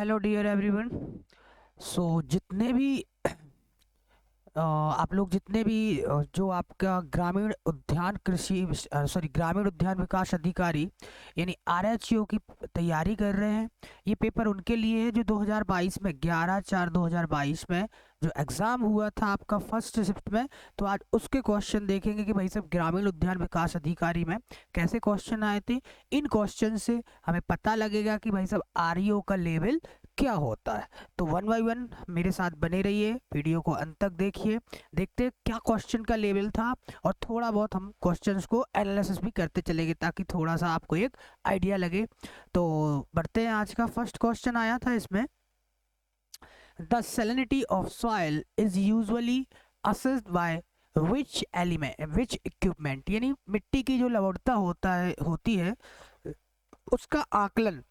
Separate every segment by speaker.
Speaker 1: Hello dear everyone. जितने भी आप लोग जितने भी जो आपका ग्रामीण उद्यान ग्रामीण उद्यान विकास अधिकारी यानी आरएचओ की तैयारी कर रहे हैं, ये पेपर उनके लिए है जो 2022 में 11/4/2022 में जो एग्ज़ाम हुआ था आपका फर्स्ट शिफ्ट में। तो आज उसके क्वेश्चन देखेंगे कि भाई साहब ग्रामीण उद्यान विकास अधिकारी में कैसे क्वेश्चन आए थे। इन क्वेश्चन से हमें पता लगेगा कि भाई साहब आरईओ का लेवल क्या होता है। तो वन बाय वन मेरे साथ बने रहिए, वीडियो को अंत तक देखिए, देखते हैं क्या क्वेश्चन का लेवल था और थोड़ा बहुत हम क्वेश्चंस को एनालिसिस भी करते चलेंगे ताकि थोड़ा सा आपको एक आइडिया लगे। तो बढ़ते हैं, आज का फर्स्ट क्वेश्चन आया था इसमें, the salinity of soil is usually assessed by which equipment, यानी मिट्टी की जो लवणता होती है उसका आकलन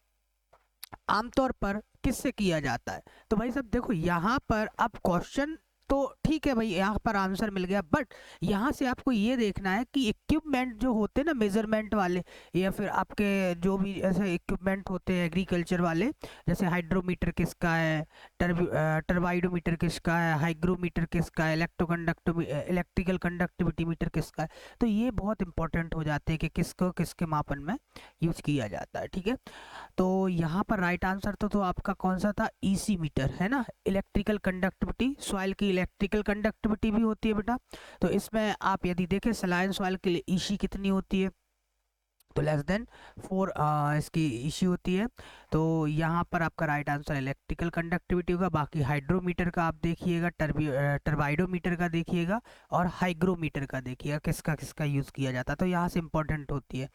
Speaker 1: आमतौर पर किससे किया जाता है। तो भाई साहब देखो, यहाँ पर अब क्वेश्चन तो ठीक है भाई, यहाँ पर आंसर मिल गया, बट यहाँ से आपको ये देखना है कि इक्विपमेंट जो होते हैं ना मेजरमेंट वाले, या फिर आपके जो भी ऐसे इक्विपमेंट होते हैं एग्रीकल्चर वाले, जैसे हाइड्रोमीटर किसका है, टर्बाइडोमीटर किसका है, हाइग्रोमीटर किसका है, इलेक्ट्रिकल कंडक्टिविटी मीटर किसका है। तो ये बहुत इंपॉर्टेंट हो जाते हैं कि किसको किसके मापन में यूज किया जाता है। ठीक है, तो यहाँ पर राइट आंसर तो आपका कौन सा था, ईसी मीटर है ना, इलेक्ट्रिकल कंडक्टिविटी। सॉइल की इलेक्ट्रिकल कंडक्टिविटी भी होती है बेटा। तो इसमें आप यदि देखें सलाइन सॉइल के लिए ईसी कितनी होती है, तो लेस देन 4 इसकी ईसी होती है। तो यहाँ पर आपका राइट आंसर इलेक्ट्रिकल कंडक्टिविटी होगा। बाकी हाइड्रोमीटर का आप देखिएगा, टर्बाइडोमीटर का देखिएगा और हाइग्रोमीटर का देखिएगा किसका किसका यूज़ किया जाता है। तो यहाँ से इंपॉर्टेंट होती है।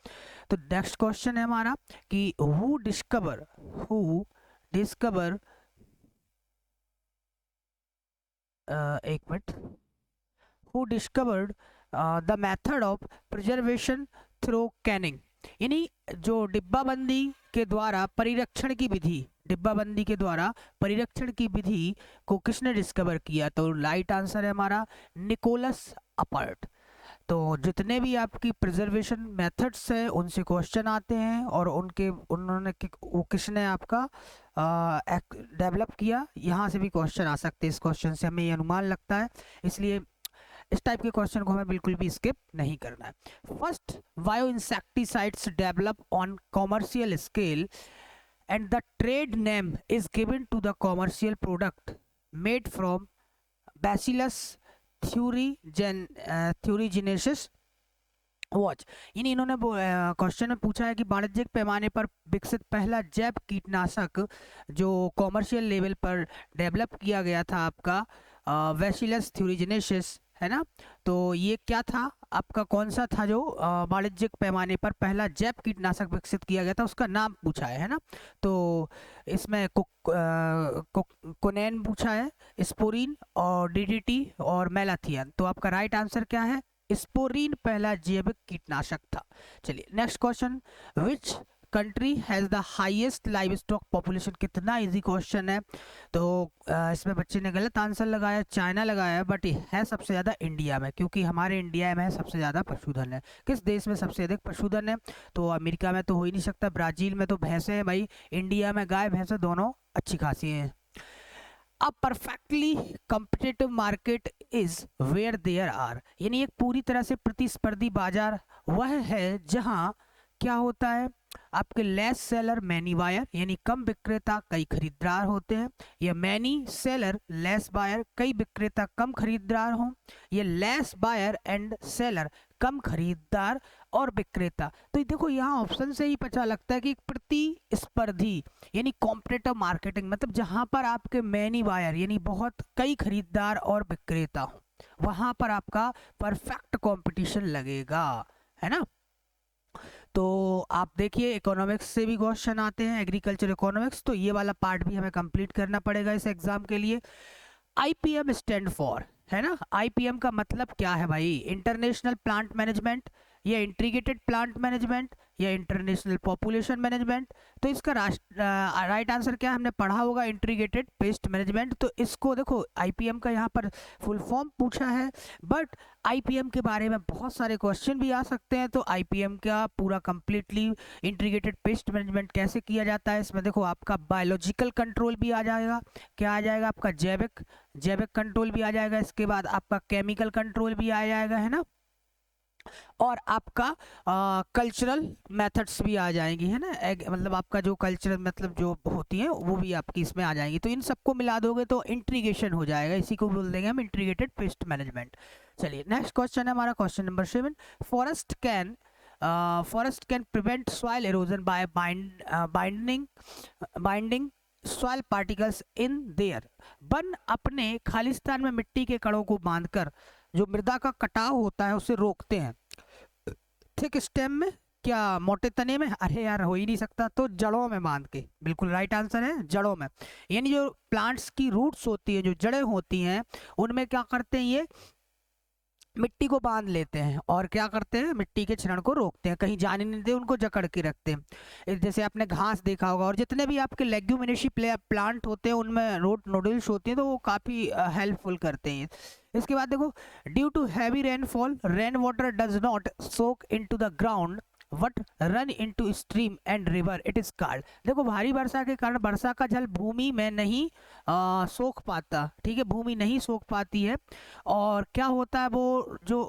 Speaker 1: तो नेक्स्ट क्वेश्चन है हमारा कि हु डिस्कवर एक minute, who discovered the method of preservation through Canning, यानी जो डिब्बाबंदी के द्वारा परिरक्षण की विधि को किसने डिस्कवर किया। तो राइट आंसर है हमारा निकोलस अपर्ट। तो जितने भी आपकी प्रिजर्वेशन मेथड्स है उनसे क्वेश्चन आते हैं और वो किसने आपका डेवलप किया, यहाँ से भी क्वेश्चन आ सकते हैं। इस क्वेश्चन से हमें ये अनुमान लगता है, इसलिए इस टाइप के क्वेश्चन को हमें बिल्कुल भी स्किप नहीं करना है। First bio insecticides develop on commercial scale and the trade name is given to the commercial product made from Bacillus thuringiensis watch. यानी इन्होंने क्वेश्चन में पूछा है कि वाणिज्यिक पैमाने पर विकसित पहला जैव कीटनाशक जो कॉमर्शियल लेवल पर डेवलप किया गया था आपका बैसिलस थ्यूरिजिनेसिस है ना। तो ये क्या था आपका, कौन सा था जो वाणिज्यिक पैमाने पर पहला जैव कीटनाशक विकसित किया गया था, उसका नाम पूछा है ना। तो इसमें कोनेन पूछा है, स्पोरीन और डीडीटी और मेलाथियन। तो आपका राइट आंसर क्या है, स्पोरीन पहला जैविक कीटनाशक था। चलिए next question, which country has the highest live stock population. कितना इजी क्वेश्चन है। तो इसमें बच्चे ने गलत आंसर लगाया, चाइना लगाया, बट ये है सबसे ज़्यादा इंडिया में, क्योंकि हमारे इंडिया में सबसे ज़्यादा पशुधन है। किस देश में सबसे अधिक पशुधन है, तो अमेरिका में तो हो ही नहीं सकता, ब्राज़ील में तो भैंसे हैं भाई, इंडिया में गाय भैंसे दोनों अच्छी खासी हैं। A perfectly competitive market is where there are, यानी एक पूरी तरह से प्रतिस्पर्धी बाजार वह है जहां क्या होता है, आपके लेस सेलर मैनी बायर, यानी कम विक्रेता कई खरीदार होते हैं, या मैनी सेलर लेस बायर, कई विक्रेता कम खरीदार हों, ये लेस बायर एंड सेलर कम खरीदार और विक्रेता। तो देखो यहाँ ऑप्शन से ही पता लगता है कि प्रतिस्पर्धी यानी कॉम्पिटिटिव मार्केटिंग, मतलब जहां पर आपके मैनी बायर यानी बहुत कई खरीदार और विक्रेता हो, वहां पर आपका परफेक्ट कंपटीशन लगेगा, है ना। तो आप देखिए इकोनॉमिक्स से भी क्वेश्चन आते हैं, एग्रीकल्चर इकोनॉमिक्स, तो ये वाला पार्ट भी हमें कंप्लीट करना पड़ेगा इस एग्जाम के लिए। आईपीएम स्टैंड फॉर, है ना, आईपीएम का मतलब क्या है भाई, इंटरनेशनल प्लांट मैनेजमेंट या इंटीग्रेटेड प्लांट मैनेजमेंट या इंटरनेशनल पॉपुलेशन मैनेजमेंट? तो इसका राइट आंसर क्या है, हमने पढ़ा होगा इंटीग्रेटेड पेस्ट मैनेजमेंट। तो इसको देखो आईपीएम का यहाँ पर फुल फॉर्म पूछा है, बट आईपीएम के बारे में बहुत सारे क्वेश्चन भी आ सकते हैं। तो आईपीएम का पूरा कंप्लीटली इंटीग्रेटेड पेस्ट मैनेजमेंट कैसे किया जाता है, इसमें देखो आपका बायोलॉजिकल कंट्रोल भी आ जाएगा, क्या आ जाएगा आपका जैविक जैविक कंट्रोल भी आ जाएगा, इसके बाद आपका केमिकल कंट्रोल भी आ जाएगा, है ना, और आपका कल्चरल मेथड्स भी आ जाएंगी, है ना, मतलब आपका जो कल्चरल मतलब जो होती है वो भी आपकी इसमें आ जाएंगी। तो इन सबको मिला दोगे तो इंटीग्रेशन हो जाएगा, इसी को बोल देंगे हम इंटीग्रेटेड पेस्ट मैनेजमेंट। चलिए नेक्स्ट क्वेश्चन है हमारा question number 7। Forest can prevent soil halogen bye binding soil particles in their. One अपने खालिस्तान में मिट्टी के कणों को बांधकर जो मृदा का कटाव होता है उसे रोकते हैं। थिक स्टेम में, क्या मोटे तने में? अरे यार हो ही नहीं सकता, तो जड़ों में बांध के, बिल्कुल राइट आंसर है जड़ों में। यानी जो प्लांट्स की रूट्स होती है, जो जड़ें होती हैं, उनमें क्या करते हैं, ये मिट्टी को बांध लेते हैं और क्या करते हैं, मिट्टी के क्षरण को रोकते हैं, कहीं जाने नहीं देते, उनको जकड़ के रखते हैं। जैसे आपने घास देखा होगा, और जितने भी आपके लेग्यूमिनेसी प्लांट होते हैं उनमें रूट नोडल्स होती हैं, तो वो काफ़ी हेल्पफुल करते हैं। इसके बाद देखो, due to heavy rainfall rain water does not soak into the ground but run into stream and river it is called. देखो भारी वर्षा के कारण वर्षा का जल भूमि में नहीं सोख पाता, ठीक है, भूमि नहीं सोख पाती है, और क्या होता है, वो जो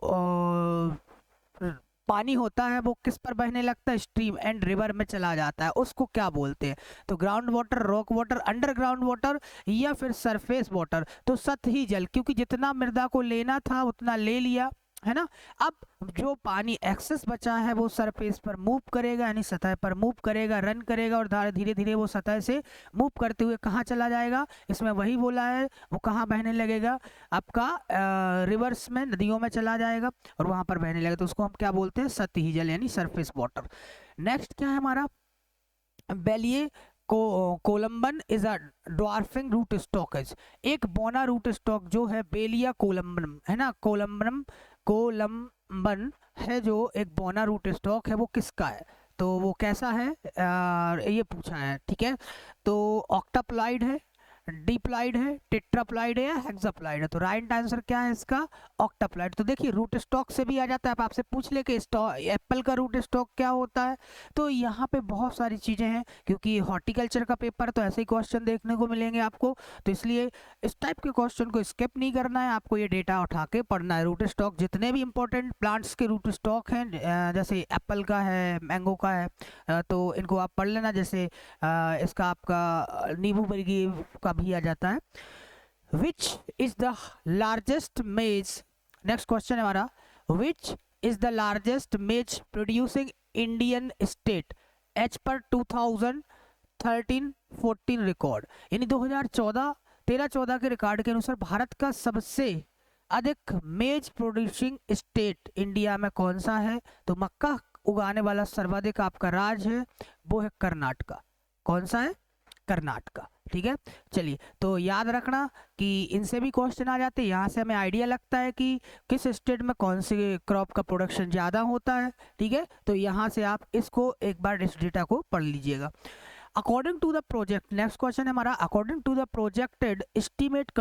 Speaker 1: पानी होता है वो किस पर बहने लगता है, स्ट्रीम एंड रिवर में चला जाता है, उसको क्या बोलते हैं? तो ground water, rock water, underground water, या फिर सरफेस वाटर। तो सतही जल, क्योंकि जितना मृदा को लेना था उतना ले लिया, है ना। अब जो पानी एक्सेस बचा है वो सरफेस पर मूव करेगा, यानी सतह पर मूव करेगा, रन करेगा, और धीरे धीरे वो सतह से मूव करते हुए कहाँ चला जाएगा, इसमें वही बोला है, वो कहाँ बहने लगेगा, आपका रिवर्स में, नदियों में चला जाएगा और वहां पर बहने लगेगा। तो उसको हम क्या बोलते हैं, सतही जल यानी सरफेस वाटर। नेक्स्ट क्या है हमारा, Bailey Colombian is a dwarfing root stockage. एक बोना रूट स्टॉक जो है बेलिया कोलम्बन, है ना, कोलम्बन है, जो एक बोना रूट स्टॉक है, वो किसका है? तो वो कैसा है, ये पूछा है, ठीक है। तो ऑक्टाप्लाइड है, डिप्लाइड है, टेट्राप्लाइड है या हेक्साप्लाइड है? तो राइट आंसर क्या है इसका, ऑक्टाप्लाइड। तो देखिए रूट स्टॉक से भी आ जाता है, आप आपसे पूछ ले कि एप्पल का रूट स्टॉक क्या होता है। तो यहाँ पे बहुत सारी चीजें हैं, क्योंकि हॉर्टिकल्चर का पेपर तो ऐसे ही क्वेश्चन देखने को मिलेंगे आपको, तो इसलिए इस टाइप के क्वेश्चन को स्किप नहीं करना है, आपको ये डेटा उठा के पढ़ना है। रूट स्टॉक जितने भी इंपॉर्टेंट प्लांट्स के रूट स्टॉक हैं, जैसे एप्पल का है, मैंगो का है, तो इनको आप पढ़ लेना। जैसे इसका आपका नींबू बरगी का भी आ जाता है। Which is the largest maize, next question है हमारा, which is the largest maize producing Indian state as per 2013-14 record. यानी 2013-14 के रिकॉर्ड के अनुसार भारत का सबसे अधिक मेज प्रोड्यूसिंग स्टेट इंडिया में कौन सा है? तो मक्का उगाने वाला सर्वाधिक आपका राज्य है, वो है कर्नाटका। कौन सा है? कर्नाटका, ठीक है। चलिए, तो याद रखना कि इनसे भी क्वेश्चन आ जाते हैं, यहाँ से हमें आइडिया लगता है कि किस स्टेट में कौन से क्रॉप का प्रोडक्शन ज़्यादा होता है, ठीक है। तो यहाँ से आप इसको एक बार इस डेटा को पढ़ लीजिएगा। According to the project, next question है हमारा, according to the projected estimate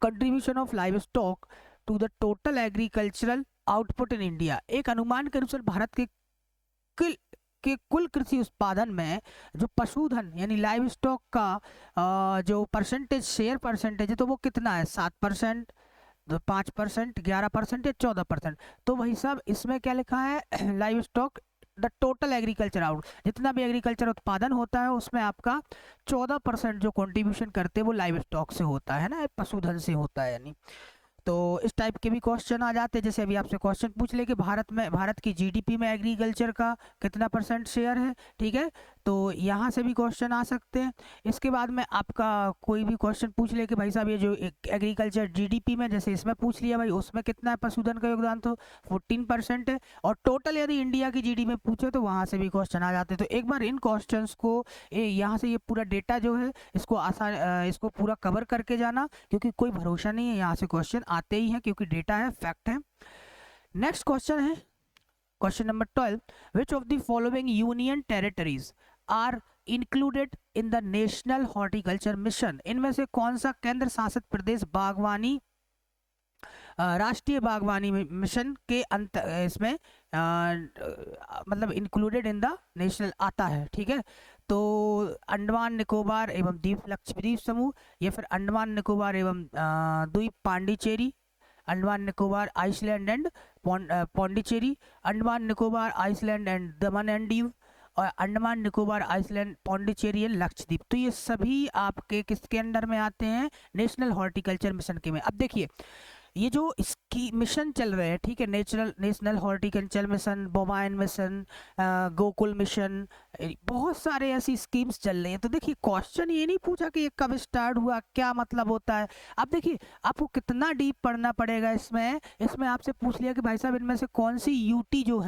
Speaker 1: contribution of livestock to the total agricultural output in India. एक अनुमान के अनुसार भारत के कुल कृषि उत्पादन में जो पशुधन यानी लाइव स्टॉक का जो परसेंटेज, शेयर परसेंटेज है, तो वो कितना है? 7%, 5%, 11% या 14%? तो वही सब इसमें क्या लिखा है, live stock the total agriculture out, जितना भी एग्रीकल्चर उत्पादन होता है उसमें आपका 14% जो कंट्रीब्यूशन करते हैं वो लाइव स्टॉक से होता है ना, पशुधन से होता है। यानी तो इस टाइप के भी क्वेश्चन आ जाते हैं। जैसे अभी आपसे क्वेश्चन पूछ ले कि भारत की जीडीपी में एग्रीकल्चर का कितना % शेयर है, ठीक है, तो यहाँ से भी क्वेश्चन आ सकते हैं। इसके बाद में आपका कोई भी क्वेश्चन पूछ ले कि भाई साहब ये जो एग्रीकल्चर जीडीपी में, जैसे इसमें पूछ लिया भाई उसमें कितना है पशुधन का योगदान, तो 14% है। और टोटल यदि इंडिया की जीडीपी में पूछे तो वहाँ से भी क्वेश्चन आ जाते हैं। तो एक बार इन क्वेश्चन को यहाँ से ये पूरा डेटा जो है इसको पूरा कवर करके जाना, क्योंकि कोई भरोसा नहीं है, यहाँ से क्वेश्चन आते ही हैं, क्योंकि डेटा है, फैक्ट है। नेक्स्ट क्वेश्चन है question number 12, which of the following union territories are included in the national horticulture mission, इनमें से कौन सा केंद्र शासित प्रदेश बागवानी राष्ट्रीय बागवानी मिशन के अंत इसमें मतलब इंक्लूडेड इन द नेशनल आता है, ठीक है। तो अंडमान निकोबार एवं द्वीप लक्षद्वीप समूह, या फिर अंडमान निकोबार एवं द्वीप Pondicherry, Andaman Nicobar island and Pondicherry, Andaman Nicobar island and Daman and Diu, और अंडमान निकोबार आइसलैंड पौंडीचेरी एंड लक्षद्वीप। तो ये सभी आपके किसके अंडर में आते हैं, नेशनल हॉर्टिकल्चर मिशन के में। अब देखिए ये जो इसकी मिशन चल रहे हैं, ठीक है, national horticulture mission, bovine mission, Gokul mission, बहुत सारे ऐसी स्कीम्स चल रही हैं। तो देखिए क्वेश्चन ये नहीं पूछा कि ये कब स्टार्ट हुआ, क्या मतलब होता है। अब देखिए आपको कितना डीप पढ़ना पड़ेगा इसमें आपसे पूछ लिया कि भाई साहब इनमें से कौन सी यूटी जो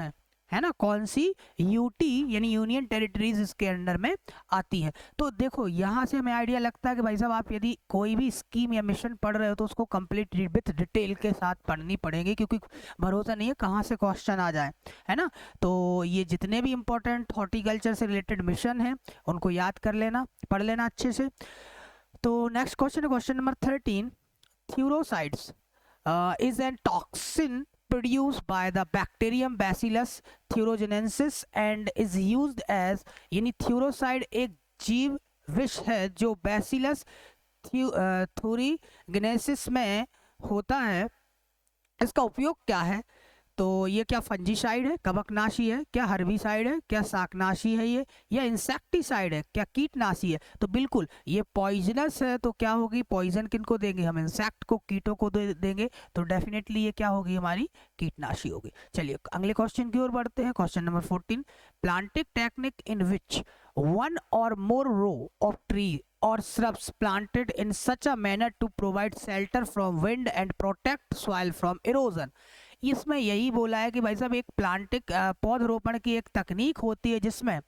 Speaker 1: है ना, कौन सी यूटी यानी यूनियन टेरिटरीज इसके अंडर में आती हैं। तो देखो यहाँ से हमें आइडिया लगता है कि भाई साहब आप यदि कोई भी स्कीम या मिशन पढ़ रहे हो तो उसको कंप्लीट विथ डिटेल के साथ पढ़नी पड़ेगी, क्योंकि भरोसा नहीं है कहाँ से क्वेश्चन आ जाए, है ना। तो ये जितने भी इंपॉर्टेंट हॉर्टिकल्चर से रिलेटेड मिशन हैं उनको याद कर लेना, पढ़ लेना अच्छे से। तो नेक्स्ट क्वेश्चन है question number 13, thuricides is an toxin produced by the bacterium Bacillus thuringiensis and is used as, यानी थ्यूरोसाइड एक जीव विष है जो बैसिलस thuringiensis में होता है। इसका उपयोग क्या है, तो ये क्या फंजीसाइड है, कवकनाशी है, क्या हर्बिसाइड है, क्या शाकनाशी है ये, या इंसेक्टिसाइड है, क्या कीटनाशी है। तो बिल्कुल ये पॉइजनस है, तो क्या होगी, पॉइजन किनको देंगे हम, इंसेक्ट को, कीटों को देंगे, तो डेफिनेटली ये क्या होगी, हमारी कीटनाशी होगी। चलिए अगले क्वेश्चन की ओर बढ़ते हैं। Question number 14, planting technique in which one or more row of tree or shrubs planted in such a manner to provide shelter from wind and protect soil from erosion। इसमें यही बोला है कि भाई साहब एक प्लांटिंग पौधरोपण की एक तकनीक होती है जिसमें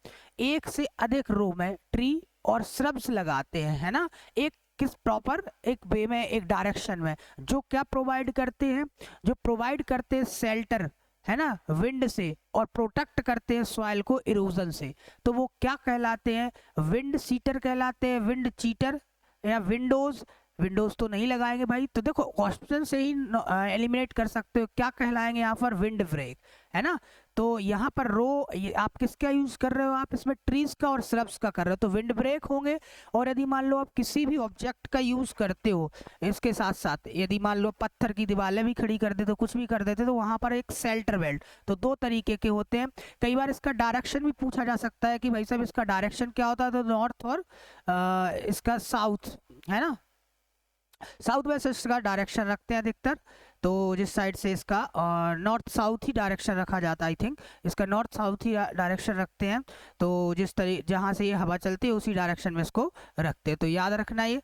Speaker 1: एक से अधिक रो में ट्री और श्रब्स लगाते हैं, है ना, एक किस प्रॉपर एक वे में, एक डायरेक्शन में, जो क्या प्रोवाइड करते हैं, जो प्रोवाइड करते हैं शेल्टर, है ना, विंड से, और प्रोटेक्ट करते हैं सॉइल को इरोजन से। तो वो क्या कहलाते हैं, विंड सीटर कहलाते हैं, विंड चीटर, या विंडोज तो नहीं लगाएंगे भाई। तो देखो क्वेश्चन से ही एलिमिनेट कर सकते हो, क्या कहलाएंगे यहाँ पर, विंड ब्रेक, है ना। तो यहाँ पर रो आप किसका यूज कर रहे हो, आप इसमें ट्रीज का और श्रब्स का कर रहे हो, तो विंड ब्रेक होंगे। और यदि मान लो आप किसी भी ऑब्जेक्ट का यूज करते हो इसके साथ साथ, यदि मान लो पत्थर की दीवारें भी खड़ी कर देते हो, कुछ भी कर देते, तो वहां पर एक शेल्टर बेल्ट, तो दो तरीके के होते हैं। कई बार इसका डायरेक्शन भी पूछा जा सकता है कि भाई साहब इसका डायरेक्शन क्या होता है, तो नॉर्थ और इसका साउथ, है ना, साउथ वेस्ट इसका डायरेक्शन रखते हैं अधिकतर। तो जिस साइड से इसका नॉर्थ साउथ ही डायरेक्शन रखा जाता है, आई थिंक इसका नॉर्थ साउथ ही डायरेक्शन रखते हैं। तो जिस तरह जहाँ से ये हवा चलती है उसी डायरेक्शन में इसको रखते हैं, तो याद रखना ये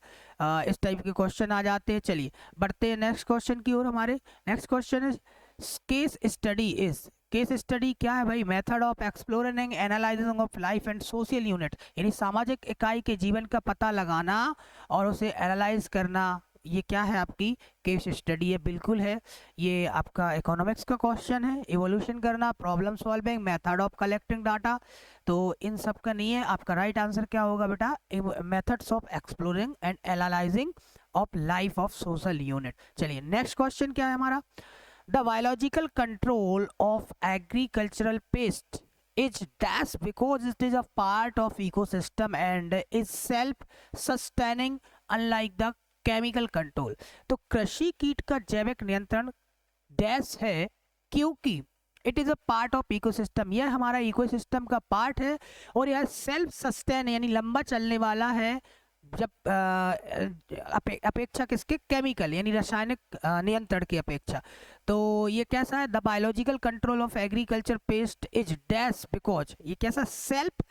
Speaker 1: इस टाइप के क्वेश्चन आ जाते हैं। चलिए बढ़ते हैं नेक्स्ट क्वेश्चन की ओर। हमारे next question is case study is, case study क्या है भाई, method of exploring analysing of life and social unit, यानी सामाजिक इकाई के जीवन का पता लगाना और उसे एनालाइज करना, ये क्या है, आपकी केस स्टडी है, बिल्कुल है। ये आपका इकोनॉमिक्स का क्वेश्चन है। इवोल्यूशन करना, problem solving, method of collecting data, तो इन सब का नहीं है। आपका राइट आंसर क्या होगा बेटा, methods of exploring and analysing of life of social unit. चलिए नेक्स्ट क्वेश्चन क्या है हमारा, the biological control of agricultural paste is dash because it is a part of ecosystem and is self-sustaining unlike the chemical control। तो कृषि कीट का जैविक नियंत्रण डैश है क्योंकि it is a part of ecosystem, यह हमारा इकोसिस्टम का पार्ट है, और यह सेल्फ सस्टेन यानी लंबा चलने वाला है, जब अपेक्षा किसके, केमिकल यानी रासायनिक नियंत्रण की अपेक्षा। तो ये कैसा है, the biological control of agriculture pest is dash because, ये कैसा, सेल्फ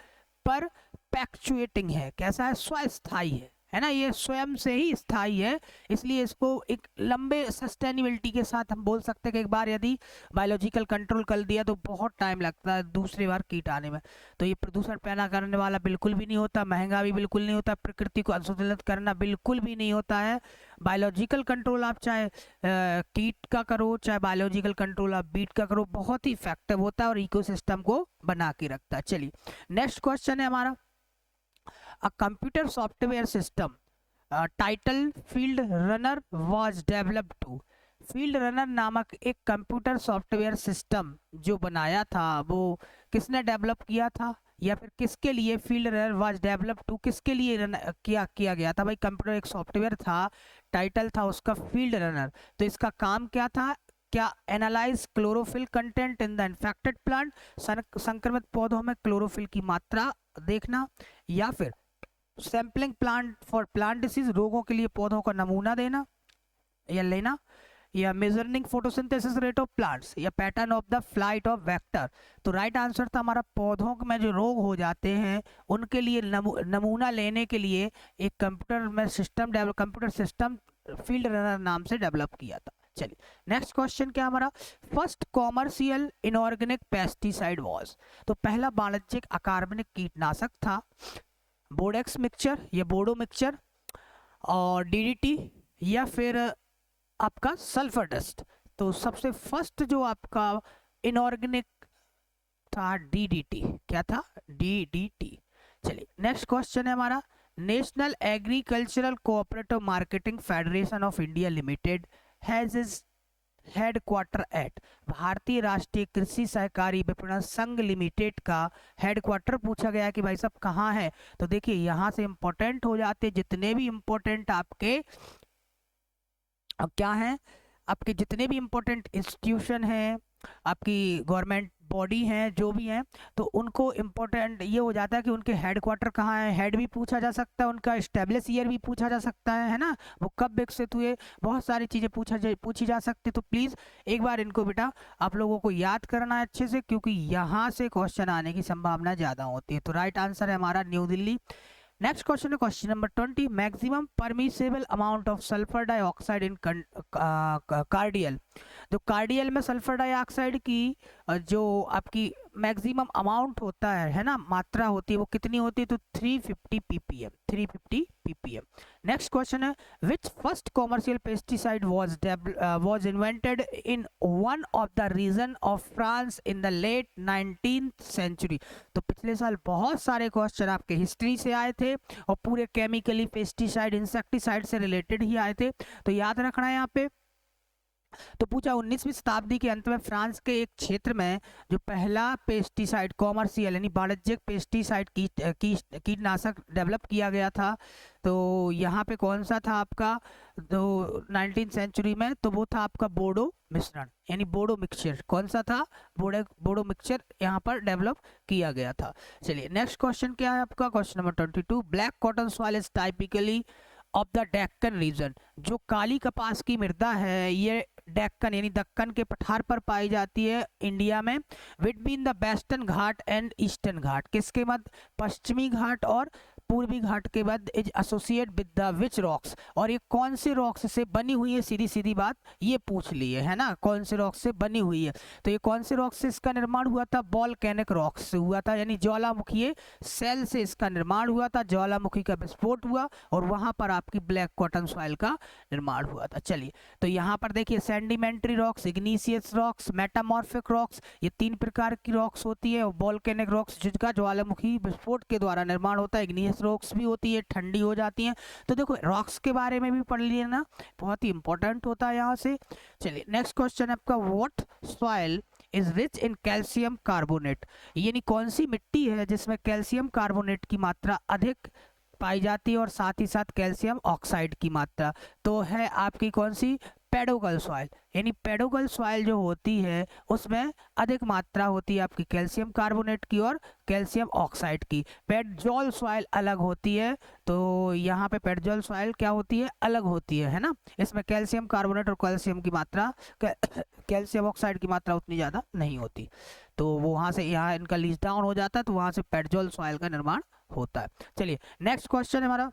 Speaker 1: परपेचुएटिंग है, कैसा है, स्वास्थाई है, है ना, ये स्वयं से ही स्थायी है, इसलिए इसको एक लंबे सस्टेनेबिलिटी के साथ हम बोल सकते हैं कि एक बार यदि बायोलॉजिकल कंट्रोल कर दिया तो बहुत टाइम लगता है दूसरी बार कीट आने में। तो ये प्रदूषण पैदा करने वाला बिल्कुल भी नहीं होता, महंगा भी बिल्कुल नहीं होता, प्रकृति को असंतुलित करना बिल्कुल भी नहीं होता है। बायोलॉजिकल कंट्रोल आप चाहे कीट का करो चाहे बायोलॉजिकल कंट्रोल आप बीट का करो, बहुत ही इफेक्टिव होता है और इकोसिस्टम को बना के रखता है। चलिए नेक्स्ट क्वेश्चन है हमारा, a computer software system title field runner was developed to। Field runner नामक एक कंप्यूटर सॉफ्टवेयर सिस्टम जो बनाया था वो किसने डेवलप किया था, या फिर किसके लिए field runner was develop to, किसके लिए किया गया था। भाई कंप्यूटर एक सॉफ्टवेयर था, टाइटल था उसका फील्ड रनर, तो इसका काम क्या था, क्या analyse chlorophyll content in the infected plant, संक्रमित पौधों में क्लोरोफिल की मात्रा देखना, या फिर sampling plant for plant disease, रोगों के लिए पौधों का नमूना देना या लेना, या measuring photosynthesis rate of plants, या pattern of the flight of vector. तो राइट आंसर था हमारा पौधों में जो रोग हो जाते हैं उनके लिए नमूना लेने के लिए एक कंप्यूटर सिस्टम फील्ड रनर नाम से डेवलप किया था। चलिए नेक्स्ट क्वेश्चन क्या हमारा, first commercial inorganic pesticide was. तो पहला वाणिज्यिक अकार्बनिक कीटनाशक था बोडेक्स मिक्सचर या बोडो मिक्सचर, और डीडीटी, या फिर आपका सल्फर डस्ट। तो सबसे फर्स्ट जो आपका इनऑर्गेनिक था डीडीटी, क्या था, डीडीटी। चलिए नेक्स्ट क्वेश्चन है हमारा, national agricultural cooperative marketing federation of India limited has its headquarter at. भारतीय राष्ट्रीय कृषि सहकारी विपणन संघ लिमिटेड का हेडक्वार्टर पूछा गया कि भाई साहब कहाँ है। तो देखिए यहाँ से इंपॉर्टेंट हो जाते जितने भी इंपॉर्टेंट आपके अब क्या है, आपके जितने भी इंपॉर्टेंट इंस्टीट्यूशन हैं, आपकी गवर्नमेंट बॉडी हैं जो भी हैं, तो उनको इम्पोर्टेंट ये हो जाता है कि उनके हेडक्वार्टर कहाँ है, हेड भी पूछा जा सकता है, उनका स्टेब्लिश ईयर भी पूछा जा सकता है ना, वो कब विकसित हुए, बहुत सारी चीज़ें पूछी जा सकती। तो प्लीज़ एक बार इनको बेटा आप लोगों को याद करना है अच्छे से, क्योंकि यहाँ से क्वेश्चन आने की संभावना ज़्यादा होती है। तो राइट आंसर है हमारा न्यू दिल्ली। नेक्स्ट क्वेश्चन है question number 20, maximum permissible amount of sulphur dioxide in cordial. जो कार्डियल में सल्फर डाइऑक्साइड की जो आपकी मैक्सिमम अमाउंट होता है ना, मात्रा होती है, वो कितनी होती है, तो 350 ppm, 350 ppm। नेक्स्ट क्वेश्चन है, which first commercial pesticide was invented in one of the region of France in the late 19th century. तो पिछले साल बहुत सारे क्वेश्चन आपके हिस्ट्री से आए थे और पूरे केमिकली पेस्टिसाइड इंसेक्टिसाइड से रिलेटेड ही आए थे, तो याद रखना है यहाँ पे। तो पूछा 19वीं शताब्दी के अंत में फ्रांस के एक क्षेत्र में जो पहला पेस्टिसाइड कॉमर्शियल यानी वाणिज्यिक पेस्टिसाइड कीटनाशक डेवलप किया गया था, तो यहाँ पे कौन सा था आपका, तो 19th सेंचुरी में, तो वो था आपका बोडो मिश्रण यानी बोडो मिक्सचर। कौन सा था, बोडो मिक्सचर यहाँ पर डेवलप किया गया था। चलिए नेक्स्ट क्वेश्चन क्या है आपका, question number 22, black cotton soil is typically of the Deccan region. जो काली कपास की मृदा है ये डेक्कन यानी दक्कन के पठार पर पाई जाती है इंडिया में, between the Western Ghat and Eastern Ghat, किसके मध्य, पश्चिमी घाट और पूर्वी घाट के बाद, is associate with the which rocks, और ये कौन से रॉक्स से बनी हुई है, सीधी सीधी बात ये पूछ ली है ना, कौन से रॉक्स से बनी हुई है। तो ये कौन से रॉक्स से इसका निर्माण हुआ था, वोल्केनिक रॉक्स से हुआ था, यानी ज्वालामुखी सेल से इसका निर्माण हुआ था, ज्वालामुखी का विस्फोट हुआ और वहां पर आपकी ब्लैक कॉटन सॉइल का निर्माण हुआ था। चलिए तो यहाँ पर देखिए sedimentary rocks, igneous rocks, metamorphic rocks, ये 3 प्रकार की रॉक्स होती है, और वोल्केनिक रॉक्स जिसका ज्वालामुखी विस्फोट के द्वारा निर्माण होता है, इग्निशियस रॉक्स भी होती है, ठंडी हो जाती हैं। तो देखो रॉक्स के बारे में भी पढ़ लिया ना, बहुत ही इंपॉर्टेंट होता है यहाँ से। चलिए नेक्स्ट क्वेश्चन आपका, what soil is rich in calcium carbonate, यानी कौन सी मिट्टी है जिसमें कैल्शियम कार्बोनेट की मात्रा अधिक पाई जाती है और साथ ही साथ कैल्शियम ऑक्साइड की मात्रा, तो है आपकी कौन सी, पेडोगल सॉइल, यानी पेडोगल सॉइल जो होती है उसमें अधिक मात्रा होती है आपकी कैल्शियम कार्बोनेट की और कैल्शियम ऑक्साइड की। पेडजोल सॉइल अलग होती है, तो यहाँ पे पेडजोल सॉइल क्या होती है, अलग होती है ना, इसमें कैल्शियम कार्बोनेट और कैल्शियम की मात्रा कैल्शियम ऑक्साइड की मात्रा उतनी ज़्यादा नहीं होती, तो वो वहाँ से यहाँ इनका लीज डाउन हो जाता है, तो वहाँ से पेडजोल सॉइल का निर्माण होता है। चलिए नेक्स्ट क्वेश्चन है हमारा,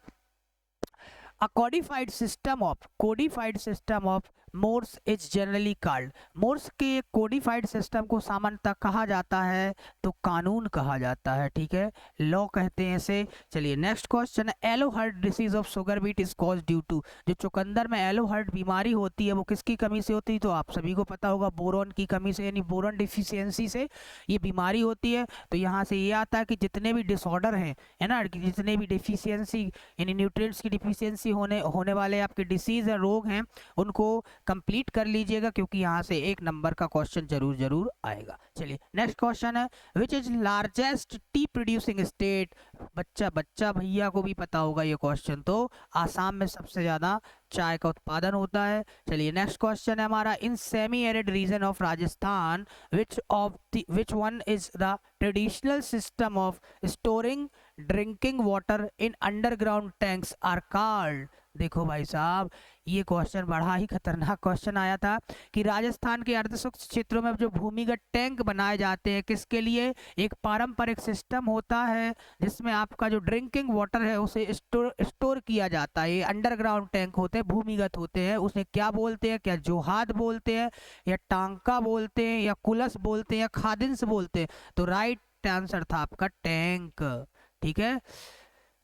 Speaker 1: A codified system of Morse is generally called. Morse के codified system को सामान्यतः कहा जाता है तो कानून कहा जाता है, ठीक है, लॉ कहते हैं इसे। चलिए नेक्स्ट क्वेश्चन है, एलोहर्ट disease of sugar beet is cause due to. जो चुकंदर में एलोहर्ट बीमारी होती है वो किसकी कमी से होती है, तो आप सभी को पता होगा बोरॉन की कमी से, यानी बोरॉन डिफिशियंसी से ये बीमारी होती है। तो यहाँ से ये आता है कि जितने भी डिसऑर्डर हैं, है ना, जितने भी डिफिशियंसी यानी न्यूट्रिएंट्स की डिफिशियंसी होने वाले आपके डिसीज है, रोग हैं, उनको कंप्लीट कर लीजिएगा क्योंकि यहाँ से एक नंबर का क्वेश्चन जरूर आएगा। चलिए नेक्स्ट क्वेश्चन है, which is largest T producing state. बच्चा भैया को भी पता होगा ये क्वेश्चन, तो आसाम में सबसे ज्यादा चाय का उत्पादन होता है। चलिए नेक्स्ट क्वेश्चन है हमारा, in semi arid region of Rajasthan which one is the traditional system of storing drinking water in underground tanks are called. देखो भाई साहब, ये क्वेश्चन बड़ा ही खतरनाक क्वेश्चन आया था कि राजस्थान के अर्धशुष्क क्षेत्रों में जो भूमिगत टैंक बनाए जाते हैं, किसके लिए, एक पारंपरिक सिस्टम होता है जिसमें आपका जो ड्रिंकिंग वाटर है उसे स्टोर किया जाता है। ये अंडरग्राउंड टैंक होते हैं, भूमिगत होते हैं, उसे क्या बोलते हैं, क्या जोहाद बोलते हैं या टांका बोलते हैं या कुलस बोलते हैं या खादिंस बोलते हैं। तो राइट आंसर था आपका टैंक, ठीक है।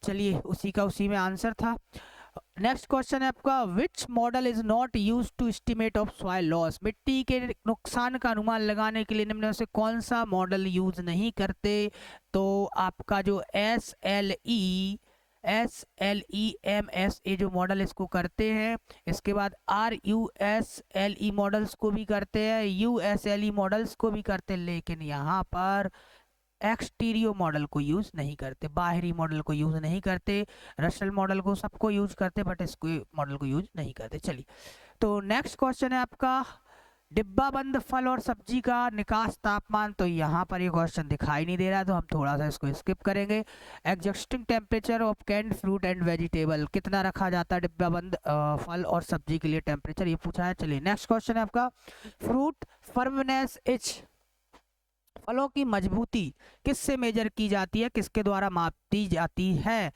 Speaker 1: चलिए उसी में आंसर था। नेक्स्ट क्वेश्चन है आपका, which model is not use to estimate of soil loss. मिट्टी के नुकसान का अनुमान लगाने के लिए निम्न में से कौन सा मॉडल यूज नहीं करते, तो आपका जो SLEMS जो मॉडल इसको करते हैं, इसके बाद RUSLE मॉडल्स को भी करते हैं, USLE मॉडल्स को भी करते हैं, लेकिन यहाँ पर एक्सटीरियो मॉडल को यूज नहीं करते, बाहरी मॉडल को यूज नहीं करते। रसल मॉडल को सबको यूज करते बट इसको मॉडल को यूज नहीं करते। चलिए तो नेक्स्ट क्वेश्चन है आपका, डिब्बा बंद फल और सब्जी का निकास तापमान। तो यहाँ पर ये क्वेश्चन दिखाई नहीं दे रहा है तो हम थोड़ा सा इसको स्किप करेंगे। Existing temperature of canned fruit and vegetable, कितना रखा जाता है डिब्बा बंद फल और सब्जी के लिए टेम्परेचर, ये पूछा है। चलिए नेक्स्ट क्वेश्चन है आपका, फ्रूट फर्मनेस इच, फलों की मजबूती किससे मेजर की जाती है, किसके द्वारा मापी जाती है,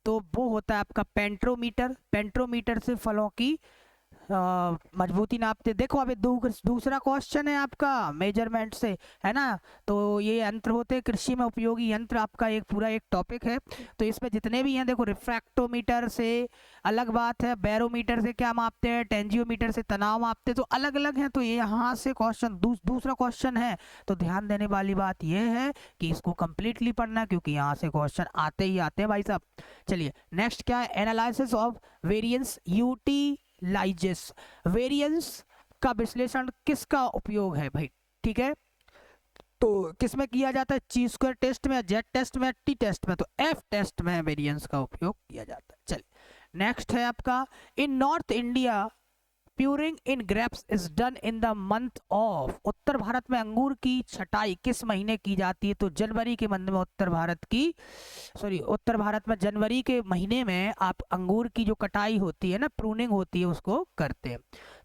Speaker 1: तो वो होता है आपका पेंट्रोमीटर से फलों की मजबूती नापते। देखो अभी दूसरा क्वेश्चन है आपका मेजरमेंट से, है ना, तो ये यंत्र होते हैं कृषि में उपयोगी यंत्र, आपका एक पूरा एक टॉपिक है। तो इसमें जितने भी हैं, देखो रिफ्रैक्टोमीटर से अलग बात है, बैरोमीटर से क्या मापते हैं, टेंजियोमीटर से तनाव मापते हैं, तो अलग अलग हैं। तो ये यहाँ से क्वेश्चन दूसरा क्वेश्चन है, तो ध्यान देने वाली बात यह है कि इसको कंप्लीटली पढ़ना क्योंकि यहाँ से क्वेश्चन आते ही आते हैं भाई साहब। चलिए नेक्स्ट क्या है, analysis of variance utilises, variance का विश्लेषण किसका उपयोग है भाई, ठीक है, तो किसमें किया जाता है, ची स्क्वायर टेस्ट में, जेड टेस्ट में, टी टेस्ट में, तो एफ टेस्ट में वेरिएंस का उपयोग किया जाता है। चलिए नेक्स्ट है आपका, in North India pruning in grapes is done in the month of. उत्तर भारत में अंगूर की छटाई किस महीने की जाती है, तो जनवरी के महीने में उत्तर भारत में जनवरी के महीने में आप अंगूर की जो कटाई होती है ना, प्रूनिंग होती है, उसको करते हैं।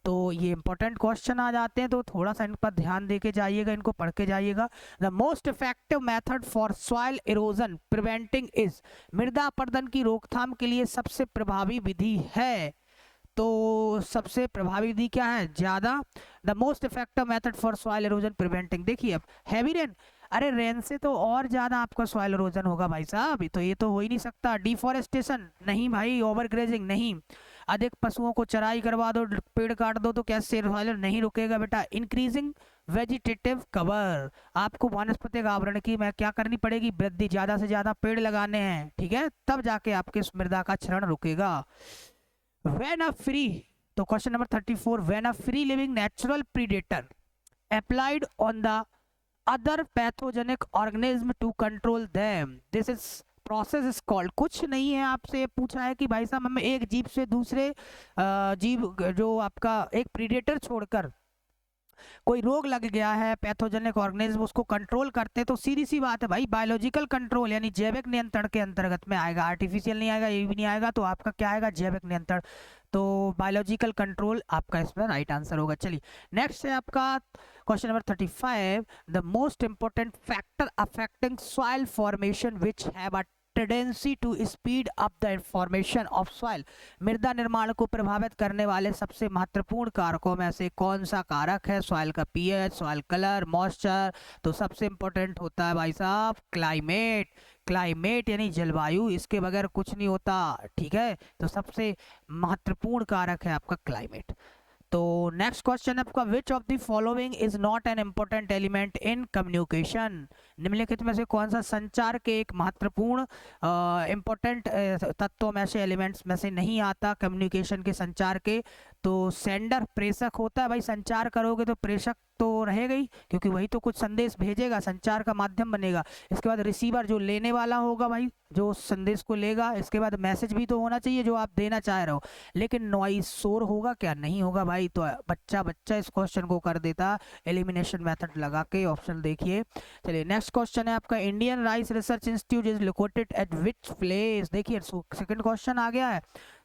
Speaker 1: तो ये इंपॉर्टेंट क्वेश्चन आ जाते हैं, तो थोड़ा सा इन पर ध्यान दे के जाइएगा, इनको पढ़ के जाइएगा। The most effective method for soil erosion preventing is, मृदा अपरदन की रोकथाम के लिए सबसे प्रभावी विधि है, तो सबसे प्रभावी विधि क्या है, ज्यादा। The most effective method for soil erosion preventing, देखिए अब हैवी रेन, अरे रेन से तो और ज्यादा आपका सॉइल इरोजन होगा भाई साहब, तो ये तो हो ही नहीं सकता। डिफॉरेस्टेशन नहीं भाई, ओवरग्रेजिंग नहीं, अधिक पशुओं को चराई करवा दो, पेड़ काट दो, तो क्या सॉइल नहीं रुकेगा बेटा। इंक्रीजिंग वेजिटेटिव कवर, आपको वानस्पतिक आवरण की मैं क्या करनी पड़ेगी, वृद्धि, ज्यादा से ज्यादा पेड़ लगाने हैं, ठीक है, तब जाके आपके मृदा का क्षरण रुकेगा। When a free, तो question number 34, when a free living natural predator applied on the other pathogenic organism to control them, this is process is called, कुछ नहीं है, आपसे पूछा है कि भाई साहब हमें एक जीव से दूसरे जीव, जो आपका एक प्रीडेटर छोड़कर कोई रोग लग गया है, पैथोजेनिक ऑर्गेनिज्म, उसको कंट्रोल करते हैं, तो सीधी सी बात है भाई, बायोलॉजिकल कंट्रोल यानी जैविक नियंत्रण के अंतर्गत में आएगा, आर्टिफिशियल नहीं आएगा, ये भी नहीं आएगा, तो आपका क्या आएगा, जैविक नियंत्रण, तो बायोलॉजिकल कंट्रोल आपका इसमें राइट आंसर होगा। चलिए नेक्स्ट है आपका question number 35, the most important factor affecting soil formation which have a tendency to speed up the information of soil. मृदा निर्माण को प्रभावित करने वाले सबसे महत्वपूर्ण कारकों में से कौन सा कारक है? सॉइल का पीएच, सॉइल कलर, मॉइस्चर। तो सबसे इंपॉर्टेंट होता है भाई साहब क्लाइमेट। क्लाइमेट यानी जलवायु, इसके बगैर कुछ नहीं होता, ठीक है। तो सबसे महत्वपूर्ण कारक है आपका क्लाइमेट। तो नेक्स्ट क्वेश्चन आपका, विच of the following is not an important element in communication? निम्नलिखित में से कौन सा संचार के एक महत्वपूर्ण इम्पोर्टेंट तत्वों में से, एलिमेंट्स में से नहीं आता कम्युनिकेशन के, संचार के? तो सेंडर, प्रेषक होता है भाई। संचार करोगे तो प्रेषक तो रहेगा ही, क्योंकि वही तो कुछ संदेश भेजेगा, संचार का माध्यम बनेगा। इसके बाद रिसीवर, जो लेने वाला होगा भाई, जो संदेश को लेगा। इसके बाद मैसेज भी तो होना चाहिए जो आप देना चाह रहे हो। लेकिन नॉइस, शोर होगा क्या? नहीं होगा भाई। तो बच्चा इस क्वेश्चन को कर देता एलिमिनेशन मेथड लगा के। ऑप्शन देखिए। चलिए नेक्स्ट क्वेश्चन है आपका, Indian rice research institute is located at which place? देखिए सेकंड क्वेश्चन आ गया है,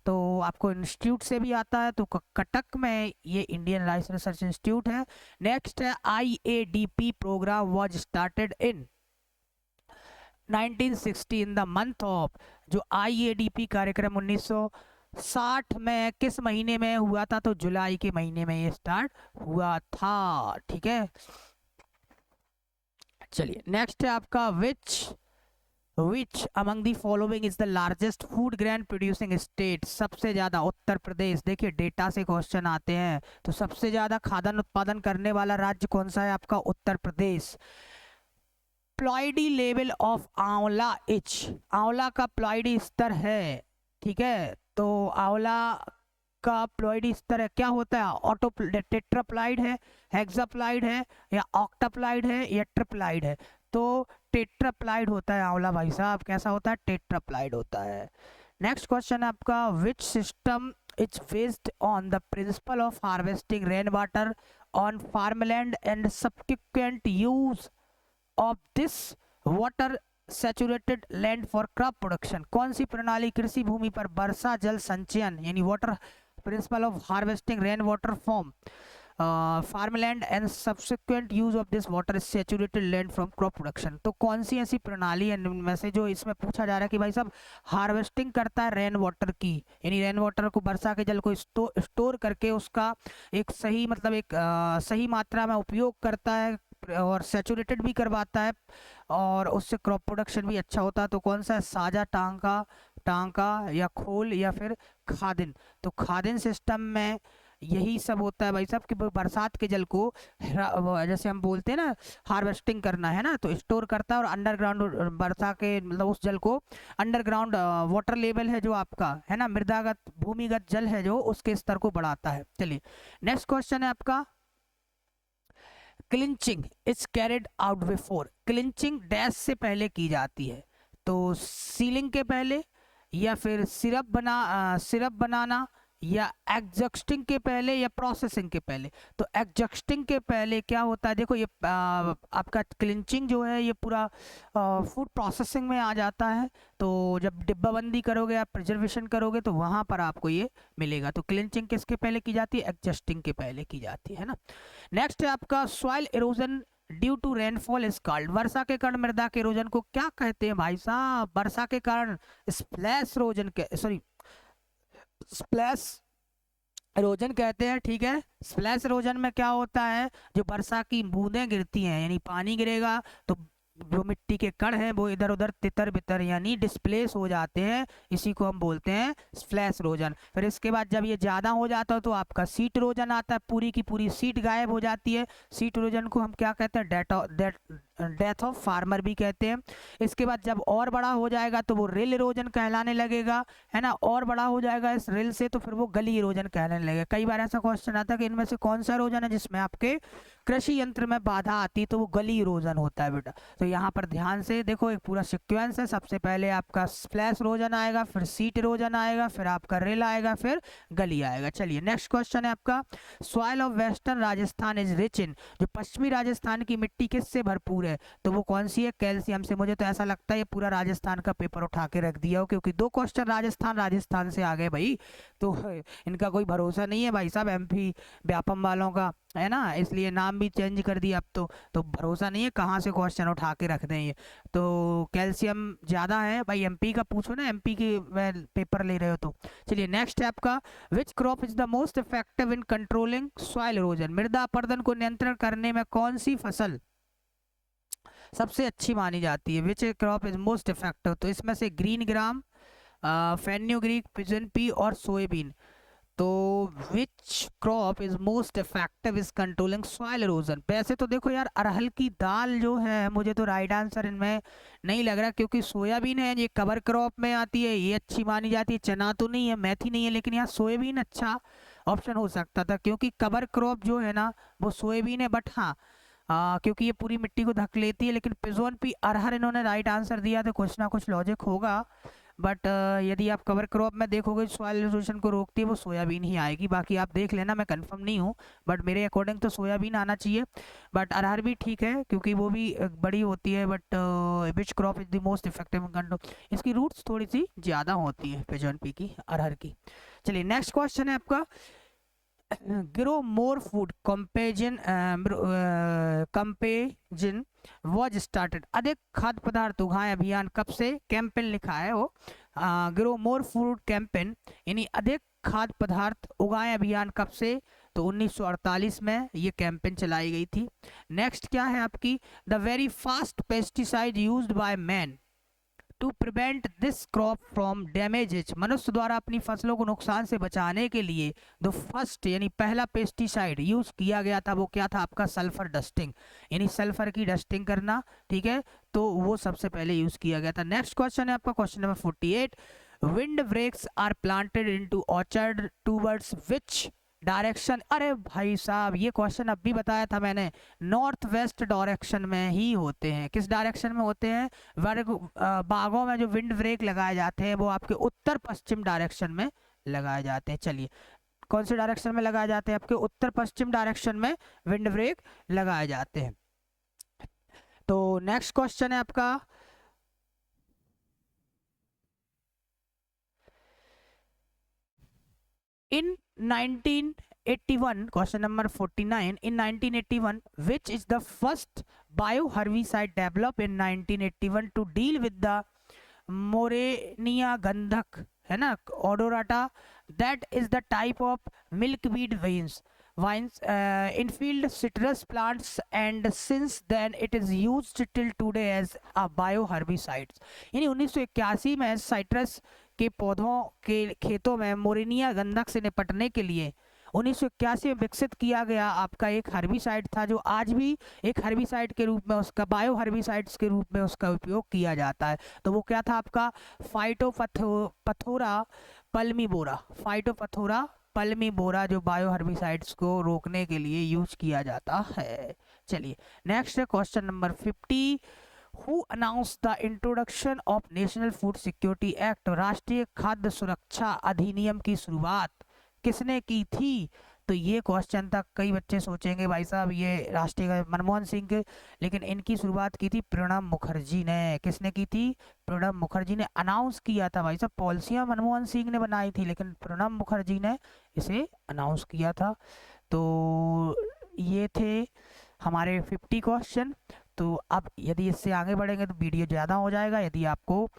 Speaker 1: तो आपको इंस्टीट्यूट से भी आता है, तो कटक में ये इंडियन राइस रिसर्च इंस्टीट्यूट है। नेक्स्ट है, IADP programme was started in 1960 in the month of. जो IADP कार्यक्रम 1960 में किस महीने में हुआ था? तो जुलाई के महीने में ये स्टार्ट हुआ था, ठीक है। चलिए नेक्स्ट है आपका, Which among the following is the largest food grain producing state? सबसे ज्यादा उत्तर प्रदेश। देखिए डेटा से क्वेश्चन आते हैं, तो सबसे ज्यादा खाद्यान्न उत्पादन करने वाला राज्य कौन सा है आपका? Uttar Pradesh. Ploidy level of आंवला इच, आंवला का प्लॉइडी स्तर है, ठीक है। तो आंवला का प्लॉइडी स्तर है, क्या होता है? ऑटो टेट्राप्लाइड है, हेक्साप्लाइड है, या ऑक्टाप्लाइड है, या ट्रिप्लाइड है? तो टेट्राप्लाइड होता है आंवला भाई साहब। कैसा होता है? टेट्राप्लाइड होता है। नेक्स्ट क्वेश्चन है आपका, which system is based on the principle of harvesting rain water on farmland and subsequent use of this water saturated land for crop production? कौन सी प्रणाली कृषि भूमि पर वर्षा जल संचयन यानी water principle of harvesting rain water from farmland and subsequent use of this water saturated land from crop production? तो कौन सी ऐसी प्रणाली है में से जो इसमें पूछा जा रहा है कि भाई साहब हार्वेस्टिंग करता है रेन वाटर की, यानी रेन वाटर को, वर्षा के जल को स्टोर करके उसका एक सही मतलब एक सही मात्रा में उपयोग करता है और सैचुरेटेड भी करवाता है, और उससे क्रॉप प्रोडक्शन भी अच्छा होता है। तो कौन सा है? साजा, टांका या खोल, या फिर खादिन? तो खादिन सिस्टम में यही सब होता है भाई साहब कि बरसात के जल को, जैसे हम बोलते हैं ना हार्वेस्टिंग करना है ना, तो स्टोर करता है और अंडरग्राउंड वर्षा के मतलब उस जल को अंडरग्राउंड वाटर लेवल है जो आपका है ना, मृदागत भूमिगत जल है जो, उसके स्तर को बढ़ाता है। चलिए नेक्स्ट क्वेश्चन है आपका, clinching is carried out before? Clinching dash से पहले की जाती है? तो सीलिंग के पहले, या फिर सिरप बनाना, या एग्जस्टिंग के पहले, या प्रोसेसिंग के पहले? तो एग्जस्टिंग के पहले क्या होता है? देखो ये आपका क्लिंचिंग जो है ये पूरा फूड प्रोसेसिंग में आ जाता है। तो जब डिब्बाबंदी करोगे आप, प्रिजर्वेशन करोगे, तो वहां पर आपको ये मिलेगा। तो क्लिंचिंग किसके पहले की जाती है? एग्जस्टिंग के पहले की जाती है ना। नेक्स्ट है आपका, soil erosion due to rainfall is called? वर्षा के कारण मृदा के इरोजन को क्या कहते हैं भाई साहब? वर्षा के कारण स्प्लैश इरोजन कहते हैं, ठीक है। स्प्लैश इरोजन में क्या होता है? जो वर्षा की बूंदें गिरती हैं, यानी पानी गिरेगा तो जो मिट्टी के कण हैं वो इधर उधर तितर बितर यानी डिस्प्लेस हो जाते हैं, इसी को हम बोलते हैं स्प्लैश इरोजन। फिर इसके बाद जब ये ज़्यादा हो जाता है तो आपका सीट इरोजन आता है, पूरी की पूरी सीट गायब हो जाती है। सीट इरोजन को हम क्या कहते हैं? डेथ ऑफ फार्मर भी कहते हैं। इसके बाद जब और बड़ा हो जाएगा तो वो रिल इरोजन कहलाने लगेगा, है ना। और बड़ा हो जाएगा इस रिल से तो फिर वो गली इरोजन कहलाने लगेगा। कई बार ऐसा क्वेश्चन आता है कि इनमें से कौन सा इरोजन है जिसमें आपके कृषि यंत्र में बाधा आती है? तो वो गली इरोजन होता है बेटा। तो यहाँ पर ध्यान से देखो, एक पूरा सिक्वेंस है। सबसे पहले आपका स्प्लैश इरोजन आएगा, फिर सीट इरोजन आएगा, फिर आपका रिल आएगा, फिर गली आएगा। चलिए नेक्स्ट क्वेश्चन है आपका, soil of western Rajasthan is rich in? जो पश्चिमी राजस्थान की मिट्टी किससे भरपूर है? है तो वो कौन सी है, कैल्शियम से। मुझे तो ऐसा लगता है ये पूरा राजस्थान का पेपर उठा के रख दिया हो, क्योंकि 2 क्वेश्चन राजस्थान से आ गए भाई। तो इनका कोई भरोसा नहीं है भाई साहब, एमपी व्यापम वालों का, है ना, इसलिए नाम भी चेंज कर दिया अब तो भरोसा नहीं है कहाँ से क्वेश्चन उठा के रख दें ये। तो कैल्शियम ज़्यादा है भाई, एमपी का पूछो ना, एमपी की पेपर ले रहे हो तो। चलिए नेक्स्ट है आपका, which crop is the most effective in controlling soil erosion, मृदा अपरदन को नियंत्रण करने में कौन सी फसल सबसे अच्छी मानी जाती है, which crop is most effective. तो इसमें से green gram, fenugreek, pigeon P और सोयाबीन। तो which crop is most effective is controlling soil erosion. वैसे तो देखो यार, अरहल की दाल जो है, मुझे तो राइट आंसर इनमें नहीं लग रहा, क्योंकि सोयाबीन है ये कवर क्रॉप में आती है, ये अच्छी मानी जाती है। चना तो नहीं है, मेथी नहीं है, लेकिन यहाँ सोयाबीन अच्छा ऑप्शन हो सकता था, क्योंकि कवर क्रॉप जो है ना वो सोयाबीन है। बट हाँ, क्योंकि ये पूरी मिट्टी को ढक लेती है। लेकिन पिजोन पी अरहर इन्होंने राइट आंसर दिया, तो कुछ ना कुछ लॉजिक होगा। बट यदि आप कवर क्रॉप में देखोगे सॉइल इरोजन को रोकती है, वो सोयाबीन ही आएगी। बाकी आप देख लेना, मैं कंफर्म नहीं हूँ, बट मेरे अकॉर्डिंग तो सोयाबीन आना चाहिए। बट अरहर भी ठीक है, क्योंकि वो भी बड़ी होती है। But which crop is the most effective control, इसकी रूट्स थोड़ी सी ज़्यादा होती है पिजन पी की, अरहर की। चलिए नेक्स्ट क्वेश्चन है आपका, grow more food campaign was started, अधिक खाद्य पदार्थ उगाएं अभियान कब से, कैंपेन लिखा है वो, ग्रो मोर फूड कैंपेन यानी अधिक खाद्य पदार्थ उगाएं अभियान कब से, तो 1948 में ये कैंपेन चलाई गई थी। नेक्स्ट क्या है आपकी, the very fast pesticide used by man to prevent this crop from damages, मनुष्य द्वारा अपनी फसलों को नुकसान से बचाने के लिए द फर्स्ट यानी पहला पेस्टिसाइड यूज किया गया था, वो क्या था आपका, सल्फर डस्टिंग, यानी सल्फर की डस्टिंग करना, ठीक है, तो वो सबसे पहले यूज किया गया था। नेक्स्ट क्वेश्चन है आपका question number 48, wind breaks are planted into orchard towards which direction. अरे भाई साहब, ये क्वेश्चन अब भी बताया था मैंने, नॉर्थ वेस्ट डायरेक्शन में ही होते हैं। किस डायरेक्शन में होते हैं, बागों में जो विंड ब्रेक लगाए जाते हैं वो आपके उत्तर पश्चिम डायरेक्शन में लगाए जाते हैं। चलिए कौन से डायरेक्शन में लगाए जाते हैं, आपके उत्तर पश्चिम डायरेक्शन में विंड ब्रेक लगाए जाते हैं। तो नेक्स्ट क्वेश्चन है आपका, in 1981, question number 49, in 1981 which is the first bioherbicide developed in 1981 to deal with the मोरेनिया गंधक, है ना, odorata, that is the type of milkweed vines in field citrus plants, and since then it is used till today as a bioherbicide। यानी 1981 में citrus के पौधों के खेतों में मोरेनिया गंधक से निपटने के लिए 1981 में विकसित किया गया आपका एक हर्बिसाइड था, जो आज भी एक हर्बिसाइड के रूप में, उसका बायो हर्बिसाइड्स के रूप में उसका उपयोग किया जाता है। तो वो क्या था आपका, फाइटोपथोरा पल्मीबोरा, फाइटोपथोरा पल्मीबोरा, जो बायो हर्बिसाइड्स को रोकने के लिए यूज किया जाता है। चलिए नेक्स्ट है question number 50, who announce the introduction of national food security act, राष्ट्रीय खाद्य सुरक्षा अधिनियम की शुरुआत किसने की थी। तो ये क्वेश्चन तक कई बच्चे सोचेंगे भाई साहब ये राष्ट्रीय मनमोहन सिंह के, लेकिन इनकी शुरुआत की थी प्रणब मुखर्जी ने। किसने की थी, प्रणब मुखर्जी ने अनाउंस किया था भाई साहब। पॉलिसियां मनमोहन सिंह ने बनाई थी, लेकिन प्रणब मुखर्जी ने इसे अनाउंस किया था। तो ये थे हमारे 50 क्वेश्चन। तो अब यदि इससे आगे बढ़ेंगे तो वीडियो ज़्यादा हो जाएगा। यदि आपको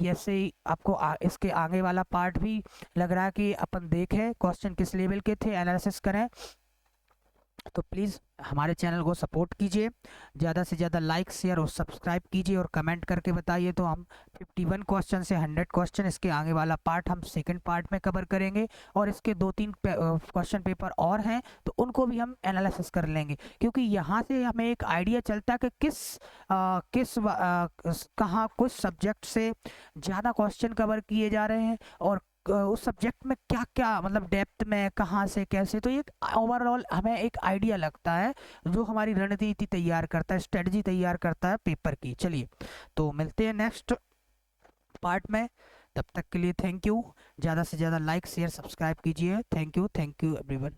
Speaker 1: ऐसे आपको इसके आगे वाला पार्ट भी लग रहा है कि अपन देखें क्वेश्चन किस लेवल के थे, एनालिसिस करें, तो प्लीज़ हमारे चैनल को सपोर्ट कीजिए, ज़्यादा से ज़्यादा लाइक शेयर और सब्सक्राइब कीजिए और कमेंट करके बताइए। तो हम 51 क्वेश्चन से 100 क्वेश्चन, इसके आगे वाला पार्ट हम सेकंड पार्ट में कवर करेंगे, और इसके 2-3 क्वेश्चन पेपर और हैं तो उनको भी हम एनालिसिस कर लेंगे, क्योंकि यहाँ से हमें एक आइडिया चलता है कि कहाँ कुछ सब्जेक्ट से ज़्यादा क्वेश्चन कवर किए जा रहे हैं, और उस सब्जेक्ट में क्या क्या मतलब डेप्थ में कहाँ से कैसे। तो ये ओवरऑल हमें एक आइडिया लगता है जो हमारी रणनीति तैयार करता है, स्ट्रेटजी तैयार करता है पेपर की। चलिए तो मिलते हैं नेक्स्ट पार्ट में, तब तक के लिए थैंक यू। ज़्यादा से ज़्यादा लाइक शेयर सब्सक्राइब कीजिए। Thank you everyone.